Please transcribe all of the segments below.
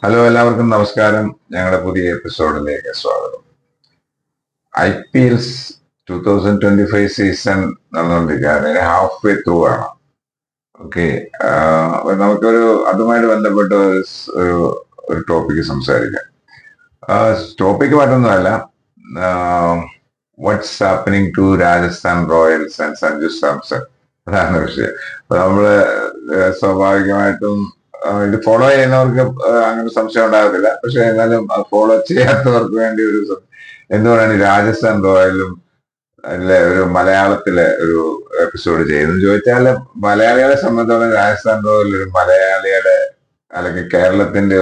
Hello, എല്ലാവർക്കും നമസ്കാരം. ഞങ്ങളുടെ പുതിയ എപ്പിസോഡിലേക്ക് സ്വാഗതം. IPL 2025 സീസൺ നടന്നുകൊണ്ടിരിക്കുകയാണ്. ഹാഫ് വേ ത്രൂ ആണ്. ഓക്കെ, അപ്പൊ നമുക്കൊരു അതുമായിട്ട് ബന്ധപ്പെട്ട ഒരു ടോപ്പിക്ക് സംസാരിക്കാം. ടോപ്പിക്ക് മറ്റൊന്നുമല്ല, what's happening to Rajasthan Royals and Sanju Samson. അതാണ് വിഷയം. അപ്പൊ നമ്മള് സ്വാഭാവികമായിട്ടും ഇത് ഫോളോ ചെയ്യുന്നവർക്ക് അങ്ങനെ സംശയം ഉണ്ടാകത്തില്ല. പക്ഷെ എന്നാലും ഫോളോ ചെയ്യാത്തവർക്ക് വേണ്ടി എന്തുകൊണ്ടാണ് ഈ രാജസ്ഥാൻ റോയലും അതിലെ ഒരു മലയാളത്തിലെ ഒരു എപ്പിസോഡ് ചെയ്യുന്നത് ചോദിച്ചാൽ, മലയാളികളെ സംബന്ധിച്ചോളം രാജസ്ഥാൻ റോയൽ ഒരു മലയാളിയുടെ അല്ലെങ്കിൽ കേരളത്തിന്റെ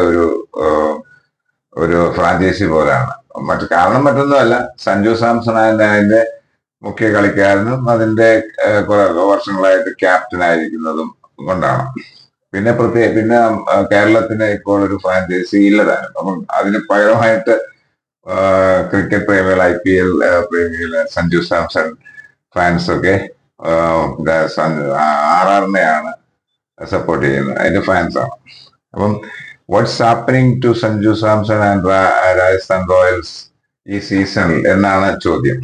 ഒരു ഫ്രാഞ്ചൈസി പോലാണ്. കാരണം മറ്റൊന്നുമല്ല, സഞ്ജു സാംസൺ അതിന്റെ മുഖ്യ കളിക്കാരനും അതിന്റെ കുറെ വർഷങ്ങളായിട്ട് ക്യാപ്റ്റൻ ആയിരിക്കുന്നതും കൊണ്ടാണ്. പിന്നെ കേരളത്തിന് ഇപ്പോൾ ഒരു ഫ്രാഞ്ചൈസി ഇല്ലതാണ്. അപ്പം അതിന് പകരമായിട്ട് ക്രിക്കറ്റ് പ്രേമികൾ, IPL പ്രേമികൾ, സഞ്ജു സാംസൺ ഫാൻസ് ഒക്കെ RRനെയാണ് സപ്പോർട്ട് ചെയ്യുന്നത്. അതിന്റെ ഫാൻസാണ്. അപ്പം what's happening to Sanju Samson and Rajasthan Royals ഈ സീസണിൽ എന്നാണ് ചോദ്യം.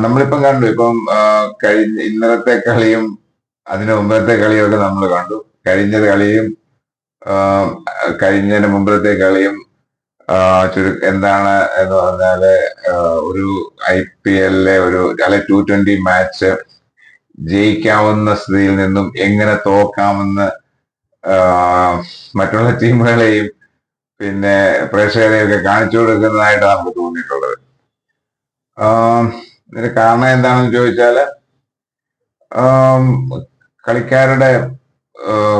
നമ്മളിപ്പം കണ്ടു, ഇന്നലത്തെ കളിയും അതിന് മുമ്പത്തെ കളിയൊക്കെ നമ്മൾ കണ്ടു. കഴിഞ്ഞതിന് മുമ്പത്തെ കളിയും എന്താണ് എന്ന് പറഞ്ഞാല്, ഒരു IPL ഒരു T20 മാച്ച് ജയിക്കാവുന്ന സ്ഥിതിയിൽ നിന്നും എങ്ങനെ തോക്കാമെന്ന് മറ്റുള്ള ടീമുകളെയും പിന്നെ പ്രേക്ഷകരെയൊക്കെ കാണിച്ചു കൊടുക്കുന്നതായിട്ട് നമുക്ക് തോന്നിയിട്ടുള്ളത്. ഇതിന് കാരണം എന്താണെന്ന് ചോദിച്ചാല്, കളിക്കാരുടെ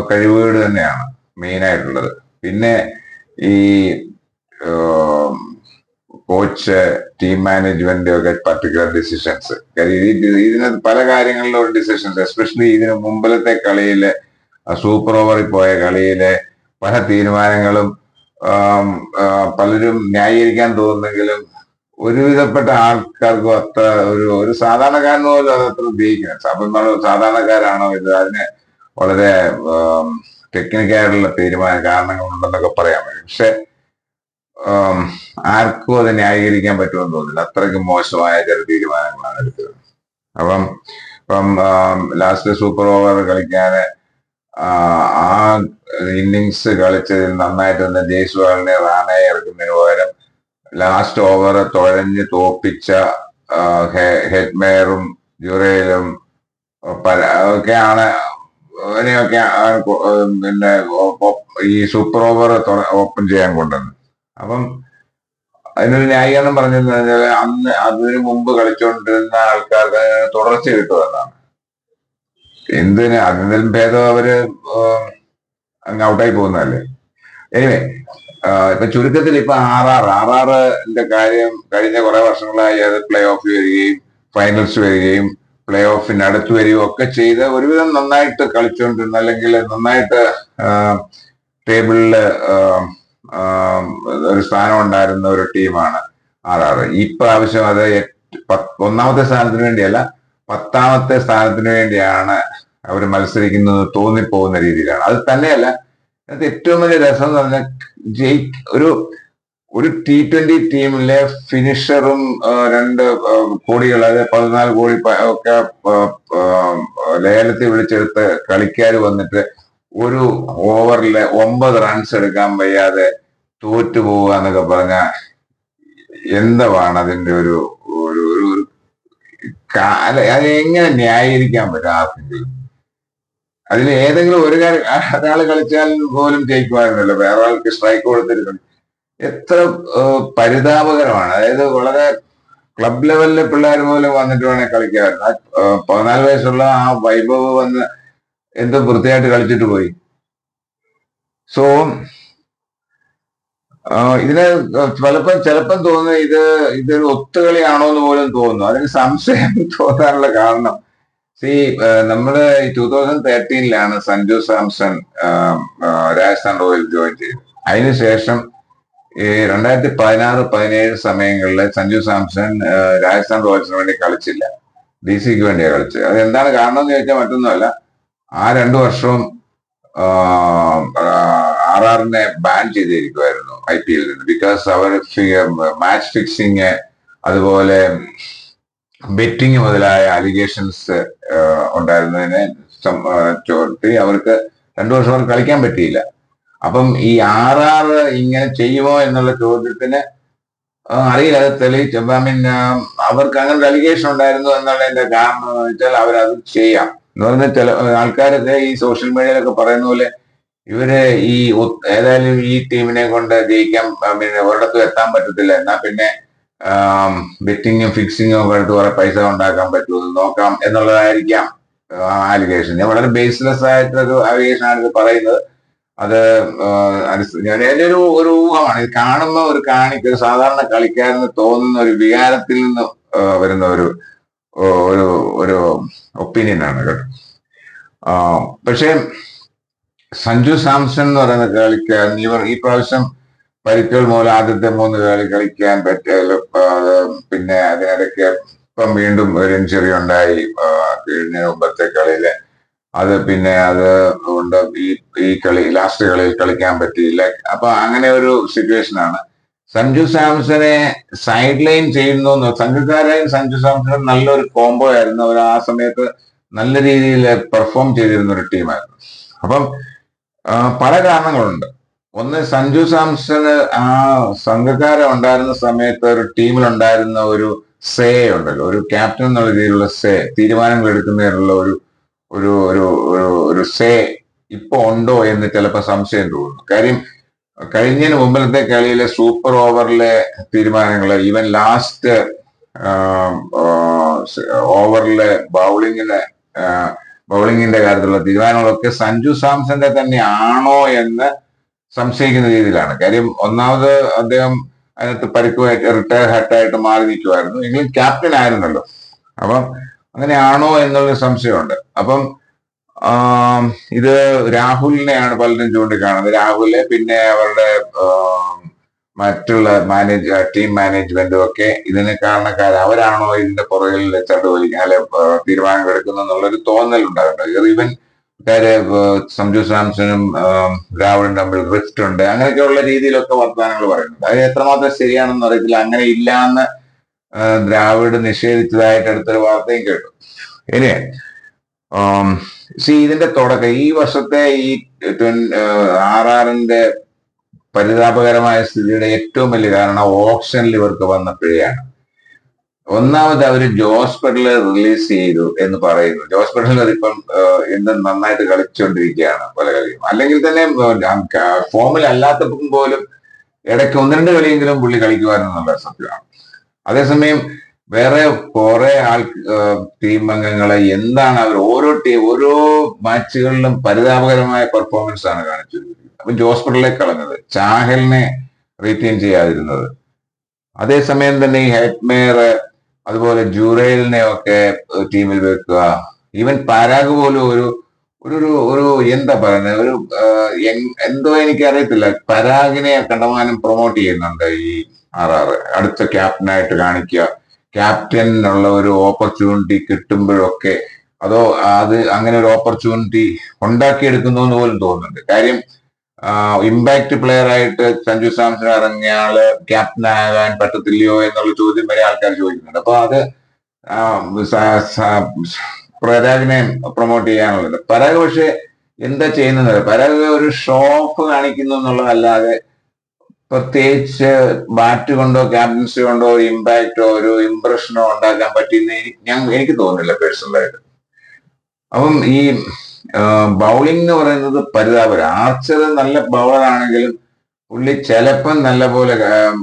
കഴിവുകേട് തന്നെയാണ് മെയിൻ ആയിട്ടുള്ളത്. പിന്നെ ഈ കോച്ച്, ടീം മാനേജ്മെന്റ് ഒക്കെ പർട്ടിക്കുലർ ഡിസിഷൻസ്, ഇതിനകത്ത് പല കാര്യങ്ങളിലും ഡിസിഷൻസ്, എസ്പെഷ്യലി ഇതിന് മുമ്പിലത്തെ കളിയിലെ സൂപ്പർ ഓവറിൽ പോയ കളിയിലെ പല തീരുമാനങ്ങളും പലരും ന്യായീകരിക്കാൻ തോന്നുന്നെങ്കിലും ഒരുവിധപ്പെട്ട ആൾക്കാർക്കും അത്ര ഒരു സാധാരണക്കാരന് പോലും അതത്ര ഉപയോഗിക്കുന്നത്. അപ്പം നമ്മൾ സാധാരണക്കാരാണോ ഇത്, അതിന് വളരെ ടെക്നിക്കായിട്ടുള്ള കാരണങ്ങളുണ്ടെന്നൊക്കെ പറയാൻ പറ്റും. പക്ഷെ ആർക്കും അത് ന്യായീകരിക്കാൻ പറ്റുമെന്ന് തോന്നില്ല. അത്രയ്ക്ക് മോശമായ ചില തീരുമാനങ്ങളാണ് എടുത്തത്. ഇപ്പം ലാസ്റ്റ് സൂപ്പർ ഓവർ കളിക്കാൻ ആ ഇന്നിങ്സ് കളിച്ചതിൽ നന്നായിട്ട് തന്നെ ജയ്സ്വാളിനെ, റാണയെ ഇറക്കുന്നതിന് പകരം ലാസ്റ്റ് ഓവർ തുഴഞ്ഞ് തോപ്പിച്ച ഹെഡ്മേറും ജുറേലും ഒക്കെയാണ് പിന്നെ ഈ സൂപ്പർ ഓവർ ഓപ്പൺ ചെയ്യാൻ കൊണ്ടുവന്നത്. അപ്പം അതിനൊരു ന്യായീകരണം പറഞ്ഞെന്ന് പറഞ്ഞാൽ, അന്ന് അതിനു മുമ്പ് കളിച്ചുകൊണ്ടിരുന്ന ആൾക്കാർക്ക് തുടർച്ച കിട്ടുമെന്നാണ്. അതിനും ഭേദം അവര് അങ്ങ് ഔട്ടായി പോകുന്നതല്ലേ. എനിവേ, ഇപ്പൊ ചുരുക്കത്തിൽ ഇപ്പൊ RRന്റെ കാര്യം കഴിഞ്ഞ കുറെ വർഷങ്ങളായി അത് പ്ലേ ഓഫ് വരികയും ഫൈനൽസ് വരികയും പ്ലേ ഓഫിന് അടുത്ത് വരികയും ഒക്കെ ചെയ്ത് ഒരുവിധം നന്നായിട്ട് കളിച്ചുകൊണ്ടിരുന്ന, അല്ലെങ്കിൽ നന്നായിട്ട് ടേബിളില് ഒരു സ്ഥാനം ഉണ്ടായിരുന്ന ഒരു ടീമാണ് RR. ഇപ്രാവശ്യം അത് ഒന്നാമത്തെ സ്ഥാനത്തിന് വേണ്ടിയല്ല, 10ാമത്തെ സ്ഥാനത്തിന് വേണ്ടിയാണ് അവർ മത്സരിക്കുന്നത് തോന്നിപ്പോകുന്ന രീതിയിലാണ്. അത് തന്നെയല്ല, അതിനകത്ത് ഏറ്റവും വലിയ രസം എന്ന് പറഞ്ഞാൽ, ഒരു T20 ടീമിലെ ഫിനിഷറും 2 കോടികൾ, അതായത് 14 കോടി ഒക്കെ ലേലത്തിൽ വിളിച്ചെടുത്ത് കളിക്കാർ വന്നിട്ട് ഒരു ഓവറിലെ 9 റൺസ് എടുക്കാൻ വയ്യാതെ തോറ്റു പോവുക എന്നൊക്കെ പറഞ്ഞ എന്താണ് അതിന്റെ ഒരു അത് എങ്ങനെ ന്യായീകരിക്കാൻ പറ്റും ആർക്കെങ്കിലും? അതിൽ ഏതെങ്കിലും ഒരാൾ കളിച്ചാൽ പോലും ജയിക്കുമായിരുന്നല്ലോ, വേറെ ആൾക്ക് സ്ട്രൈക്ക് കൊടുത്തിട്ടുണ്ട്. എത്ര പരിതാപകരമാണ്. അതായത് വളരെ ക്ലബ് ലെവലിലെ പിള്ളേർ പോലും വന്നിട്ട് വേണേൽ കളിക്കാമായിരുന്നു. 14 വയസ്സുള്ള ആ വൈഭവ് വന്ന് എന്തോ വൃത്തിയായിട്ട് കളിച്ചിട്ട് പോയി. സോ ഇതിന് ചിലപ്പം തോന്നുന്നത് ഇതൊരു ഒത്തുകളിയാണോ എന്ന് പോലും തോന്നുന്നു. അതിന് സംശയം തോന്നാനുള്ള കാരണം, നമ്മള് 2013 സഞ്ജു സാംസൺ രാജസ്ഥാൻ റോയൽ ജോയിൻ ചെയ്തത്. അതിനുശേഷം ഈ 2016-17 സമയങ്ങളിൽ സഞ്ജു സാംസൺ രാജസ്ഥാൻ റോയൽസിന് വേണ്ടി കളിച്ചില്ല, DCക്ക് വേണ്ടിയാണ് കളിച്ചത്. അത് എന്താണ് കാരണം എന്ന് ചോദിച്ചാൽ മറ്റൊന്നുമല്ല, ആ 2 വർഷവും RRനെ ബാൻ ചെയ്തിരിക്കുമായിരുന്നു IPL നിന്ന്. ബിക്കോസ് അവർ മാച്ച് ഫിക്സിങ്, അതുപോലെ ബെറ്റിംഗ് മുതലായ അലിഗേഷൻസ് ഉണ്ടായിരുന്നതിനെ ചോർത്തി അവർക്ക് 2 വർഷം അവർക്ക് കളിക്കാൻ പറ്റിയില്ല. അപ്പം ഈ RR ഇങ്ങനെ ചെയ്യുമോ എന്നുള്ള ചോദ്യത്തിന് അറിയില്ല, അത് തെളിയിച്ചു. ഐ മീൻ അവർക്ക് അങ്ങനെ ഒരു അലിഗേഷൻ ഉണ്ടായിരുന്നു എന്നുള്ളതിന്റെ കാരണം എന്ന് വെച്ചാൽ അവരത് ചെയ്യാം എന്ന് പറഞ്ഞാൽ ചില ആൾക്കാരൊക്കെ ഈ സോഷ്യൽ മീഡിയയിലൊക്കെ പറയുന്ന പോലെ ഇവര് ഈ ഏതായാലും ഈ ടീമിനെ കൊണ്ട് ജയിക്കാൻ പിന്നെ ഒരിടത്തും എത്താൻ പറ്റത്തില്ല, എന്നാ പിന്നെ ബെറ്റിങ്ങും ഫിക്സിങ്ങും ഒക്കെ എടുത്ത് കുറെ പൈസ ഉണ്ടാക്കാൻ പറ്റുമോ നോക്കാം എന്നുള്ളതായിരിക്കാം ആലിഗേഷൻ. ഞാൻ വളരെ ബേസ്ലെസ് ആയിട്ടൊരു അലിഗേഷൻ ആണ് ഇത് പറയുന്നത്. അത് എന്റെ ഒരു ഊഹമാണ്. ഇത് കാണുന്ന ഒരു ഒരു സാധാരണ കളിക്കാരന് തോന്നുന്ന ഒരു വികാരത്തിൽ നിന്ന് വരുന്ന ഒരു ഒരു ഒരു ഒപ്പീനിയൻ ആണ് കേട്ടോ. പക്ഷേ സഞ്ജു സാംസൺ എന്ന് പറയുന്ന കളിക്കാരൻ ഈ പ്രാവശ്യം പരിക്കുകൾ മൂലം ആദ്യത്തെ 3 കളി കളിക്കാൻ പറ്റിയാലും പിന്നെ അതിനിടയ്ക്ക് ഇപ്പം വീണ്ടും ഒരു ഇഞ്ചുറി ഉണ്ടായി കഴിഞ്ഞ മുമ്പത്തെ കളിയില്. അത് പിന്നെ അത് കൊണ്ട് ഈ ലാസ്റ്റ് കളിയിൽ കളിക്കാൻ പറ്റിയില്ല. അപ്പൊ അങ്ങനെ ഒരു സിറ്റുവേഷൻ ആണ്. സഞ്ജു സാംസനെ സൈഡ് ലൈൻ ചെയ്യുന്നു. സഞ്ജു സാംസണും നല്ലൊരു കോംബോ ആയിരുന്നു. അവർ ആ സമയത്ത് നല്ല രീതിയിൽ പെർഫോം ചെയ്തിരുന്ന ഒരു ടീമായിരുന്നു. അപ്പം പല കാരണങ്ങളുണ്ട്. ഒന്ന്, സഞ്ജു സാംസണ് ആ സംഘക്കാരൻ ഉണ്ടായിരുന്ന സമയത്ത് ഒരു ടീമിലുണ്ടായിരുന്ന ഒരു സേ ഉണ്ടല്ലോ, ഒരു ക്യാപ്റ്റൻ എന്നുള്ള രീതിയിലുള്ള സേ, തീരുമാനങ്ങൾ എടുക്കുന്നതിനുള്ള ഒരു ഒരു ഒരു ഒരു സേ ഇപ്പൊ ഉണ്ടോ എന്ന് ചിലപ്പോൾ സംശയം തോന്നുന്നു. കാര്യം കഴിഞ്ഞതിന് മുമ്പിലത്തെ കളിയിലെ സൂപ്പർ ഓവറിലെ തീരുമാനങ്ങള്, ഈവൻ ലാസ്റ്റ് ഓവറിലെ ബൗളിങ്ങിന്റെ കാര്യത്തിലുള്ള തീരുമാനങ്ങളൊക്കെ സഞ്ജു സാംസന്റെ തന്നെ ആണോ എന്ന് സംശയിക്കുന്ന രീതിയിലാണ്. കാര്യം ഒന്നാമത് അദ്ദേഹം അതിനകത്ത് പരിക്കുമായിട്ട് റിട്ടയർ ഹട്ടായിട്ട് മാറി നിൽക്കുമായിരുന്നു, എങ്കിലും ക്യാപ്റ്റൻ ആയിരുന്നല്ലോ. അപ്പം അങ്ങനെയാണോ എന്നുള്ള സംശയമുണ്ട്. അപ്പം ഇത് രാഹുലിനെയാണ് പലരും ചൂണ്ടിക്കാണുന്നത്. രാഹുലെ പിന്നെ അവരുടെ മറ്റുള്ള ടീം മാനേജ്മെന്റും ഒക്കെ ഇതിന് കാരണക്കാർ അവരാണോ ഇതിന്റെ പുറകിൽ ചട്ട വലിക്കാൻ അല്ലെ തീരുമാനങ്ങൾ എടുക്കുന്നു എന്നുള്ളൊരു തോന്നൽ ഉണ്ടാകുന്നുണ്ട്. ഈവൻ സഞ്ജു സാംസണും രാഹുലും തമ്മിൽ റിഫ്റ്റ് ഉണ്ട്, അങ്ങനെയൊക്കെയുള്ള രീതിയിലൊക്കെ വർത്തമാനങ്ങൾ പറയുന്നുണ്ട്. അത് എത്രമാത്രം ശരിയാണെന്ന് അറിയത്തില്ല. അങ്ങനെ ഇല്ല എന്ന് ദ്രാവിഡ് നിഷേധിച്ചതായിട്ട് അടുത്തൊരു വാർത്തയും കേട്ടു. ഇനി ഇതിന്റെ തുടക്കം ഈ വർഷത്തെ ഈ RRന്റെ പരിതാപകരമായ സ്ഥിതിയുടെ ഏറ്റവും വലിയ കാരണം ഓപ്ഷനിൽ ഇവർക്ക് വന്ന പിഴയാണ്. ഒന്നാമത് അവര് ജോസ് ബട്ട്ലർ റിലീസ് ചെയ്തു എന്ന് പറയുന്നു. ജോസ് ബട്ട്ലർ ഇപ്പം എന്തും നന്നായിട്ട് കളിച്ചുകൊണ്ടിരിക്കുകയാണ് പല കളിയും. അല്ലെങ്കിൽ തന്നെ ഫോമിൽ അല്ലാത്തപ്പം പോലും ഇടയ്ക്ക് 1-2 കളിയെങ്കിലും പുള്ളി കളിക്കുവാനെന്നുള്ള സത്യമാണ്. അതേസമയം വേറെ കുറെ ടീം അംഗങ്ങളെ എന്താണ് അവർ ഓരോ മാച്ചുകളിലും പരിതാപകരമായ പെർഫോമൻസ് ആണ് കാണിച്ചിരിക്കുന്നത്. അപ്പൊ ജോസ് ബട്ട്ലറെ കളഞ്ഞത്, ചാഹലിനെ റീറ്റെയിൻ ചെയ്യാതിരുന്നത്, അതേസമയം തന്നെ ഈ ഹെറ്റ്മേർ അതുപോലെ ജൂറേലിനെ ഒക്കെ ടീമിൽ വെക്കുക. ഈവൻ പരാഗ് പോലും ഒരു എന്താ പറയുന്നത്, ഒരു എന്തോ എനിക്കറിയത്തില്ല, പരാഗിനെ കണ്ടമാനം പ്രൊമോട്ട് ചെയ്യുന്നുണ്ട് ഈ RR. അടുത്ത ക്യാപ്റ്റനായിട്ട് കാണിക്കുക, ക്യാപ്റ്റനുള്ള ഒരു ഓപ്പർച്യൂണിറ്റി കിട്ടുമ്പോഴൊക്കെ അതോ അത് അങ്ങനെ ഒരു ഓപ്പർച്യൂണിറ്റി ഉണ്ടാക്കിയെടുക്കുന്നു എന്ന് പോലും തോന്നുന്നുണ്ട്. കാര്യം ഇമ്പാക്ട് പ്ലെയർ ആയിട്ട് സഞ്ജു സാംസൺ ഇറങ്ങിയാള് ക്യാപ്റ്റൻ ആകാൻ പറ്റത്തില്ലയോ എന്നുള്ള ചോദ്യം വരെ ആൾക്കാർ ചോദിക്കുന്നുണ്ട്. അപ്പൊ അത് പരാഗിനെ പ്രൊമോട്ട് ചെയ്യാനുള്ളത്. പരാഗ് പക്ഷെ എന്താ ചെയ്യുന്നത്, പരാഗ് ഒരു ഷോ ഓഫ് കാണിക്കുന്നു എന്നുള്ളതല്ലാതെ പ്രത്യേകിച്ച് ബാറ്റ് കൊണ്ടോ ക്യാപ്റ്റൻസി കൊണ്ടോ ഇമ്പാക്റ്റോ ഒരു ഇംപ്രഷനോ ഉണ്ടാക്കാൻ പറ്റിയെന്ന് എനിക്ക് തോന്നുന്നില്ല പേഴ്സണലായിട്ട്. അപ്പം ഈ ബൗളിംഗ് എന്ന് പറയുന്നത് പരിതാപകരം. ആർച്ചർ നല്ല ബൗളർ ആണെങ്കിലും പുള്ളി ചിലപ്പം നല്ല പോലെ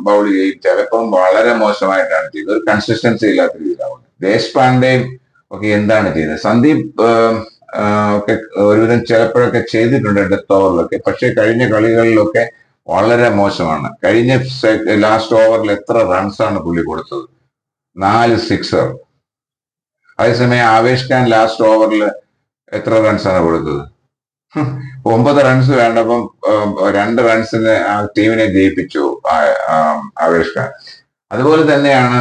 ബൗൾ ചെയ്യും, ചിലപ്പം വളരെ മോശമായിട്ടാണ് ചെയ്തത്. ഒരു കൺസിസ്റ്റൻസി ഇല്ലാത്ത രീതിയിലാവുന്നത്. ദേശ്പാണ്ഡെയും ഒക്കെ എന്താണ് ചെയ്തത്, സന്ദീപ് ഒക്കെ ഒരുവിധം ചിലപ്പോഴൊക്കെ ചെയ്തിട്ടുണ്ട് ഡെത്ത് ഓവറിലൊക്കെ. പക്ഷെ കഴിഞ്ഞ കളികളിലൊക്കെ വളരെ മോശമാണ്. കഴിഞ്ഞ ലാസ്റ്റ് ഓവറിൽ എത്ര റൺസാണ് പുള്ളി കൊടുത്തത്, 4 സിക്സർ. അതേസമയം ആവേശ് ഖാൻ ലാസ്റ്റ് ഓവറിൽ എത്ര റൺസാണ് കൊടുത്തത്, 9 റൺസ് വേണ്ടപ്പം 2 റൺസിന് ആ ടീമിനെ ജയിപ്പിച്ചു ആവേശ് ഖാൻ. അതുപോലെ തന്നെയാണ്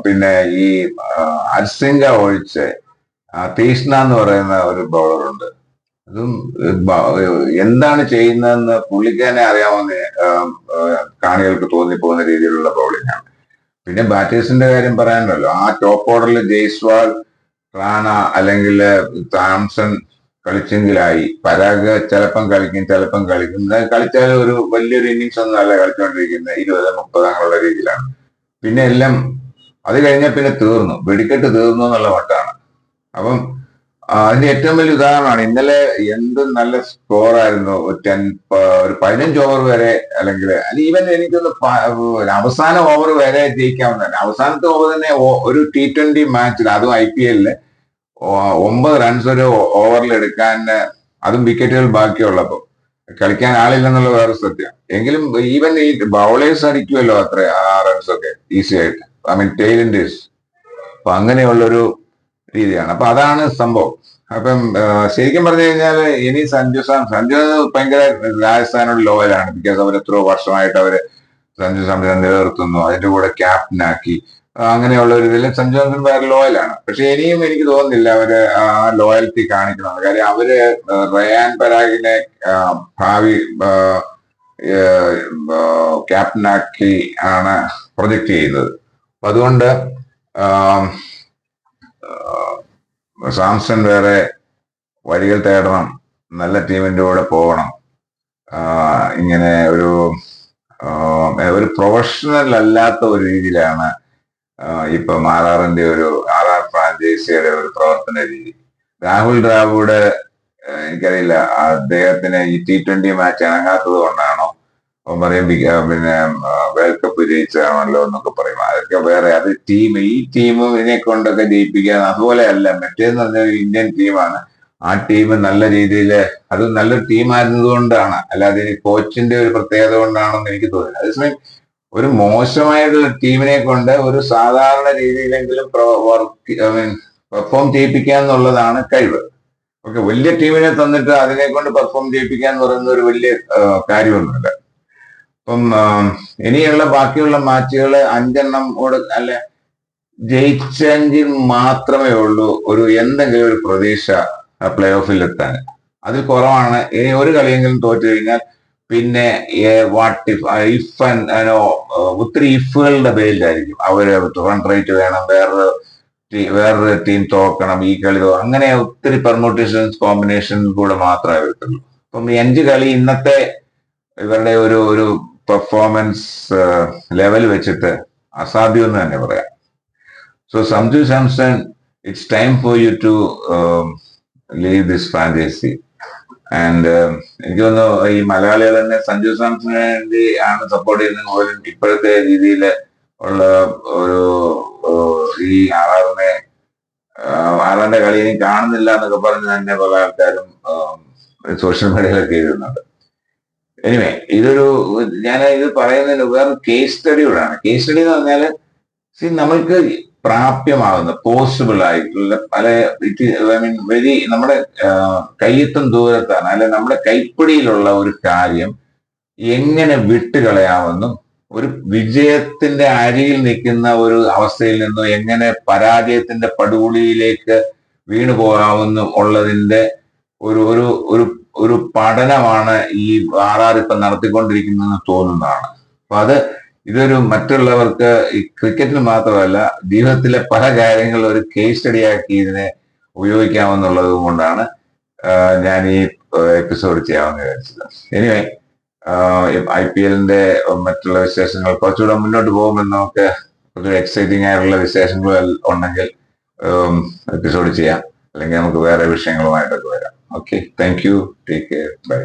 പിന്നെ ഈ അർസിംഗ ഒഴിച്ച് തീഷ്ണ എന്ന് പറയുന്ന ഒരു ബൗളറുണ്ട്. അതും എന്താണ് ചെയ്യുന്നതെന്ന് പുള്ളിക്കാരനെ അറിയാവുന്ന കാണികൾക്ക് തോന്നിപ്പോകുന്ന രീതിയിലുള്ള ബൗളിംഗ് ആണ്. പിന്നെ ബാറ്റേഴ്സിന്റെ കാര്യം പറയാനുണ്ടല്ലോ, ആ ടോപ്പ് ഓർഡറിൽ ജയ്സ്വാൾ, റാണ അല്ലെങ്കിൽ താംസൺ കളിച്ചെങ്കിലായി. പരാഗ് ചിലപ്പം കളിക്കും, കളിച്ചാൽ ഒരു വലിയൊരു ഇന്നിങ്സ് ഒന്നും അല്ല കളിച്ചുകൊണ്ടിരിക്കുന്നത്, 20-30 അങ്ങനെയുള്ള രീതിയിലാണ്. പിന്നെ എല്ലാം അത് കഴിഞ്ഞാൽ പിന്നെ തീർന്നു, വെടിക്കെട്ട് തീർന്നു എന്നുള്ള മട്ടാണ്. അപ്പം അതിന്റെ ഏറ്റവും വലിയ ഉദാഹരണമാണ് ഇന്നലെ എന്ത് നല്ല സ്കോർ ആയിരുന്നു. ഒരു 15 ഓവർ വരെ, അല്ലെങ്കിൽ ഈവൻ എനിക്കൊന്ന് അവസാന ഓവർ വരെ ജയിക്കാവുന്നതന്നെ. അവസാനത്തെ ഓവർ തന്നെ ഒരു T20 മാച്ചിൽ, അതും IPL 9 റൺസ് ഒരു ഓവറിൽ എടുക്കാൻ, അതും വിക്കറ്റുകൾ ബാക്കിയുള്ളപ്പോ കളിക്കാൻ ആളില്ലെന്നുള്ള വേറെ സത്യം. എങ്കിലും ഈവൻ ഈ ബൗളേഴ്സ് അടിക്കുമല്ലോ അത്ര ആ റൺസ് ഒക്കെ ഈസി ആയിട്ട്, ഐ മീൻ ടൈലൻഡേഴ്സ്. അപ്പൊ അങ്ങനെയുള്ളൊരു രീതിയാണ്. അപ്പൊ അതാണ് സംഭവം. അപ്പം ശരിക്കും പറഞ്ഞു കഴിഞ്ഞാൽ ഇനി സഞ്ജു ഭയങ്കര രാജസ്ഥാനോട് ലോയലാണ്. ബിക്കോസ് അവർ എത്രയോ വർഷമായിട്ട് അവര് സഞ്ജു സാംസനെ നിലനിർത്തുന്നു, അതിന്റെ കൂടെ ക്യാപ്റ്റനാക്കി, അങ്ങനെയുള്ള ഒരു ഇതിൽ സഞ്ജു സാംസൺ വേറെ ലോയലാണ്. പക്ഷെ ഇനിയും എനിക്ക് തോന്നുന്നില്ല അവര് ആ ലോയൽറ്റി കാണിക്കണം. കാര്യം അവര് റയാൻ പരാഗിനെ ഭാവി ക്യാപ്റ്റനാക്കി ആണ് പ്രൊജക്ട് ചെയ്യുന്നത്. അപ്പൊ അതുകൊണ്ട് സാംസൺ വേറെ വഴികൾ തേടണം, നല്ല ടീമിന്റെ കൂടെ പോകണം. ഇങ്ങനെ ഒരു പ്രൊഫഷണൽ അല്ലാത്ത ഒരു രീതിയിലാണ് ഇപ്പൊ RR ഫ്രാഞ്ചൈസിയുടെ ഒരു പ്രവർത്തന രീതി. രാഹുൽ ദ്രാവിഡ് എനിക്കറിയില്ല, അദ്ദേഹത്തിന് ഈ T20 മാച്ച് ഇണങ്ങാത്തത് കൊണ്ടാണോ പറയും, പിന്നെ വേൾഡ് കപ്പ് ജയിച്ചതാണല്ലോ എന്നൊക്കെ പറയും. അതൊക്കെ വേറെ, അത് ഈ ടീമിനെ കൊണ്ടൊക്കെ ജയിപ്പിക്കാൻ അതുപോലെയല്ല. മറ്റേന്ന് പറഞ്ഞ ഇന്ത്യൻ ടീമാണ്. ആ ടീം നല്ല രീതിയിൽ, അത് നല്ലൊരു ടീമായിരുന്നത് കൊണ്ടാണ്, അല്ലാതെ ഇനി കോച്ചിന്റെ ഒരു പ്രത്യേകത കൊണ്ടാണെന്ന് എനിക്ക് തോന്നുന്നു. അതേസമയം ഒരു മോശമായിട്ടുള്ള ടീമിനെ കൊണ്ട് ഒരു സാധാരണ രീതിയിലെങ്കിലും പെർഫോം ചെയ്യിപ്പിക്കുക എന്നുള്ളതാണ് കഴിവ്. ഓക്കെ, വലിയ ടീമിനെ തന്നിട്ട് അതിനെ കൊണ്ട് പെർഫോം ചെയ്യിപ്പിക്കുക എന്ന് പറയുന്ന ഒരു വലിയ കാര്യമൊന്നുമില്ല. അപ്പം ഇനിയുള്ള ബാക്കിയുള്ള മാച്ചുകൾ 5 എണ്ണം അല്ല, ജയിച്ചെങ്കിൽ മാത്രമേ ഉള്ളൂ എന്തെങ്കിലും ഒരു പ്രതീക്ഷ പ്ലേ ഓഫിൽ എത്താൻ. അതിൽ കുറവാണ്. ഇനി ഒരു കളിയെങ്കിലും തോറ്റു കഴിഞ്ഞാൽ പിന്നെ വാട്ട് ഇഫ് ഒത്തിരി ഇഫുകളുടെ പേരിലായിരിക്കും. അവര് റൺ റേറ്റ് വേണം, വേറൊരു ടീം തോക്കണം, ഈ കളി അങ്ങനെ ഒത്തിരി പെർമുട്ടേഷൻസ് കോമ്പിനേഷൻ കൂടെ മാത്രമേ വരത്തുള്ളൂ. അപ്പം ഈ 5 കളി ഇന്നത്തെ ഇവരുടെ ഒരു പെർഫോമൻസ് ലെവൽ വെച്ചിട്ട് അസാധ്യം എന്ന് തന്നെ പറയാം. So Sanju Samson, it's time for you to leave this franchise. And എനിക്ക് തോന്നുന്നു ഈ മലയാളികൾ തന്നെ സഞ്ജു സാംസണിന് വേണ്ടി ആണ് സപ്പോർട്ട് ചെയ്യുന്നത് പോലും ഇപ്പോഴത്തെ രീതിയിൽ ഉള്ള ഈ ആറാറിന്റെ കളി ഇനി കാണുന്നില്ല എന്നൊക്കെ പറഞ്ഞ് തന്നെ പല ആൾക്കാരും സോഷ്യൽ മീഡിയയിലൊക്കെ എഴുതുന്നുണ്ട്. എനിവേ, ഞാൻ ഇത് പറയുന്നതിന് വേറെ കേസ് സ്റ്റഡിയോടാണ്. കേസ് സ്റ്റഡി എന്ന് പറഞ്ഞാൽ നമ്മൾക്ക് പ്രാപ്യമാകുന്ന പോസിബിൾ ആയിട്ടുള്ള പല നമ്മുടെ കയ്യെത്തും ദൂരത്താണ്, അല്ലെ നമ്മുടെ കൈപ്പിടിയിലുള്ള ഒരു കാര്യം എങ്ങനെ വിട്ടുകളയാമെന്നും, ഒരു വിജയത്തിന്റെ അരിയിൽ നിൽക്കുന്ന ഒരു അവസ്ഥയിൽ നിന്നും എങ്ങനെ പരാജയത്തിന്റെ പടുകുഴിയിലേക്ക് വീണു പോകാമെന്നും ഉള്ളതിന്റെ ഒരു പഠനമാണ് ഈ RR ഇപ്പം നടത്തിക്കൊണ്ടിരിക്കുന്നതെന്ന് തോന്നുന്നതാണ്. അപ്പൊ ഇതൊരു മറ്റുള്ളവർക്ക് ഈ ക്രിക്കറ്റിൽ മാത്രമല്ല ജീവിതത്തിലെ പല കാര്യങ്ങളും ഒരു കേസ് സ്റ്റഡി ആക്കി ഇതിനെ ഉപയോഗിക്കാമെന്നുള്ളത് കൊണ്ടാണ് ഞാൻ ഈ എപ്പിസോഡ് ചെയ്യാമെന്ന് വിചാരിച്ചത്. എനിവേ, IPL മറ്റുള്ള വിശേഷങ്ങൾ കുറച്ചുകൂടെ മുന്നോട്ട് പോകുമെന്ന് നമുക്ക് കുറച്ചുകൂടെ എക്സൈറ്റിംഗ് ആയിട്ടുള്ള വിശേഷങ്ങൾ ഉണ്ടെങ്കിൽ എപ്പിസോഡ് ചെയ്യാം, അല്ലെങ്കിൽ നമുക്ക് വേറെ വിഷയങ്ങളുമായിട്ടൊക്കെ വരാം. Okay, thank you, take care, by.